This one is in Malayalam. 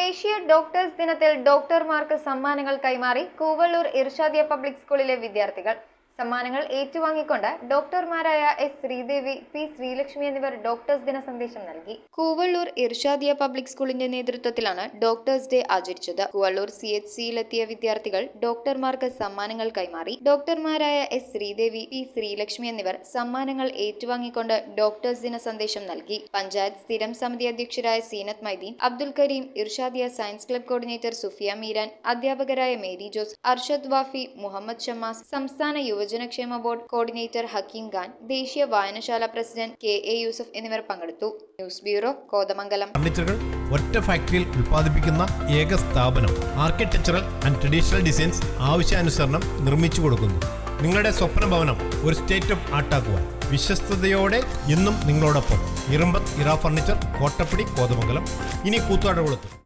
ദേശീയ ഡോക്ടേഴ്സ് ദിനത്തിൽ ഡോക്ടർമാർക്ക് സമ്മാനങ്ങൾ കൈമാറി കൂവള്ളൂർ ഇർഷാദിയ പബ്ലിക് സ്കൂളിലെ വിദ്യാർത്ഥികൾ. സമ്മാനങ്ങൾ ഏറ്റുവാങ്ങിക്കൊണ്ട് ഡോക്ടർമാരായ എസ് ശ്രീദേവി, പി ശ്രീലക്ഷ്മി എന്നിവർ ഡോക്ടേഴ്സ് ദിന സന്ദേശം നൽകി. കൂവള്ളൂർ ഇർഷാദിയ പബ്ലിക് സ്കൂളിന്റെ നേതൃത്വത്തിലാണ് ഡോക്ടേഴ്സ് ഡേ ആചരിച്ചത്. കൂവള്ളൂർ CHCയിലെത്തിയ വിദ്യാർത്ഥികൾ ഡോക്ടർമാർക്ക് സമ്മാനങ്ങൾ കൈമാറി. ഡോക്ടർമാരായ എസ് ശ്രീദേവി, പി ശ്രീലക്ഷ്മി എന്നിവർ സമ്മാനങ്ങൾ ഏറ്റുവാങ്ങിക്കൊണ്ട് ഡോക്ടേഴ്സ് ദിന സന്ദേശം നൽകി. പഞ്ചായത്ത് സ്ഥിരം സമിതി അധ്യക്ഷരായ Seenath Maideen, Abdul Kareem, Irshadiya science club coordinator Sufiya Meeran, അധ്യാപകരായ മേരി ജോസ്, അർഷദ് വാഫി, മുഹമ്മദ് ഷമ്മാസ്, സംസ്ഥാന യുവജനക്ഷേമ ബോർഡ് കോർഡിനേറ്റർ ഹക്കീം ഖാൻ, ദേശീയ വായനശാല പ്രസിഡന്റ് KA യൂസഫ് എന്നിവർ പങ്കെടുത്തു. News bureau, Kothamangalam. ഫർണിച്ചറുകൾ ഒറ്റ ഫാക്ടറിയിൽ ഉൽപ്പാദിപ്പിക്കുന്ന ഏക സ്ഥാപനം. ആർക്കിടെക്ചറൽ ആൻഡ് ട്രഡീഷണൽ ഡിസൈൻസ് ആവശ്യാനുസരണം നിർമ്മിച്ചു കൊടുക്കുന്നു. നിങ്ങളുടെ സ്വപ്ന ഭവനം ഒരു സ്റ്റേറ്റ് ഓഫ് ആർട്ടാക്കുവാൻ വിശ്വസ്തയോടെ എന്നും നിങ്ങളോടൊപ്പം. ഇറമ്പത്ത് ഇറ ഫർണിച്ചർ, കോട്ടപ്പടി, കോതമംഗലം. ഇനി കൂത്താട്ടുകുളത്ത്.